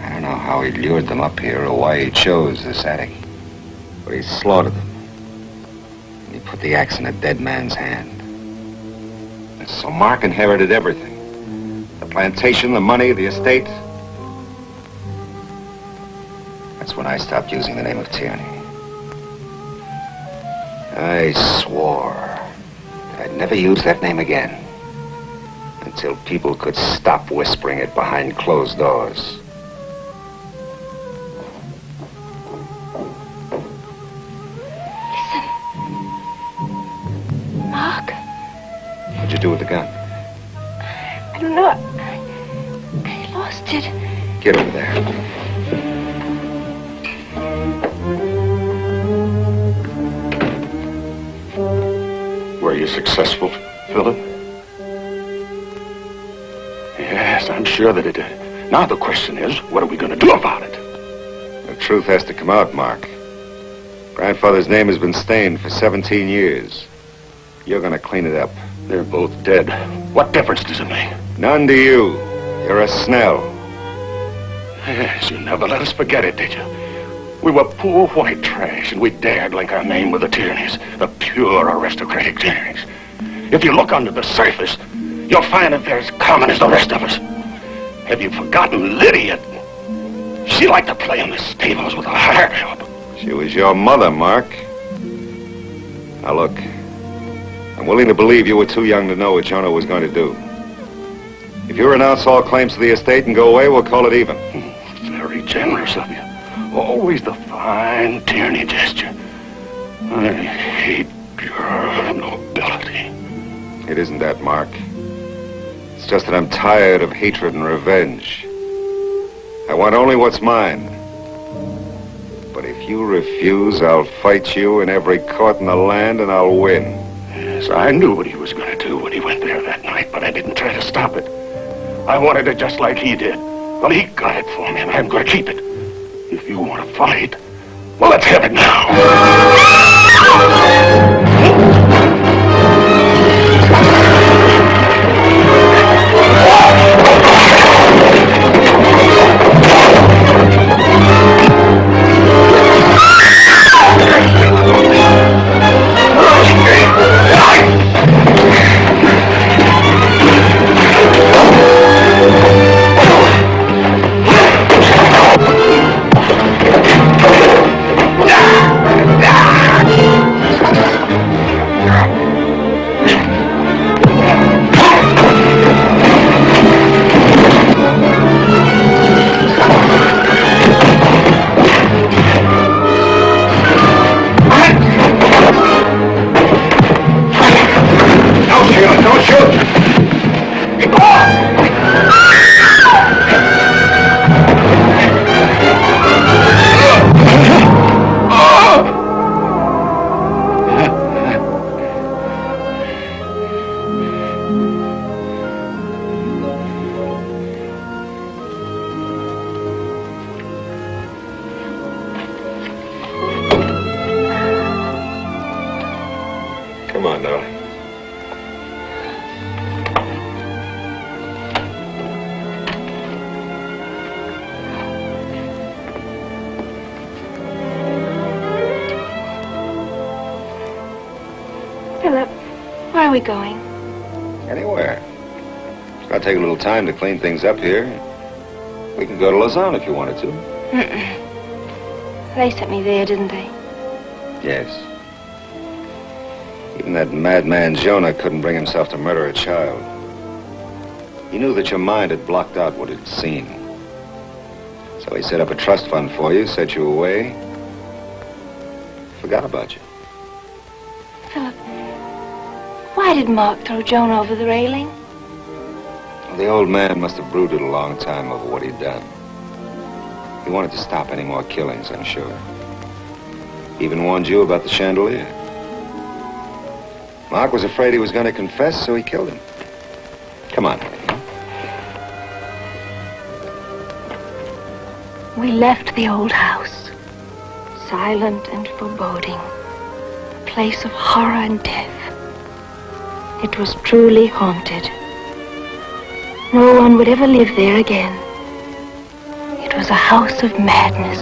I don't know how he lured them up here or why he chose this attic. But he slaughtered them. And he put the axe in a dead man's hand. And so Mark inherited everything. The plantation, the money, the estate. That's when I stopped using the name of Tierney. I swore that I'd never use that name again until people could stop whispering it behind closed doors. Mark? What'd you do with the gun? I don't know. I lost it. Get over there. Were you successful, Philip? Yes, I'm sure that it did. Now the question is, what are we going to do about it? The truth has to come out, Mark. Grandfather's name has been stained for 17 years. You're going to clean it up. They're both dead. What difference does it make? None to you. You're a Snell. Yes, you never let us forget it, did you? We were poor white trash, and we dared link our name with the Tierneys, the pure aristocratic Tierneys. If you look under the surface, you'll find that they're as common as the rest of us. Have you forgotten Lydia? She liked to play in the stables with a hired help. She was your mother, Mark. Now look, I'm willing to believe you were too young to know what Jonah was going to do. If you renounce all claims to the estate and go away, we'll call it even. Very generous of you. Always the fine Tierney gesture. I hate your nobility. It isn't that, Mark. It's just that I'm tired of hatred and revenge. I want only what's mine. But if you refuse, I'll fight you in every court in the land, and I'll win. Yes, I knew what he was going to do when he went there that night, but I didn't try to stop it. I wanted it just like he did. Well, he got it for me, and I'm going to keep it. If you want to fight, well, let's have it now. Come on, darling. Philip, where are we going? Anywhere. It's going to take a little time to clean things up here. We can go to Lausanne if you wanted to. They sent me there, didn't they? Yes. Even that madman Jonah couldn't bring himself to murder a child. He knew that your mind had blocked out what he'd seen. So he set up a trust fund for you, set you away, forgot about you. Philip, why did Mark throw Joan over the railing? Well, the old man must have brooded a long time over what he'd done. He wanted to stop any more killings, I'm sure. He even warned you about the chandelier. Mark was afraid he was going to confess, so he killed him. Come on, honey. We left the old house, silent and foreboding, a place of horror and death. It was truly haunted. No one would ever live there again. It was a house of madness.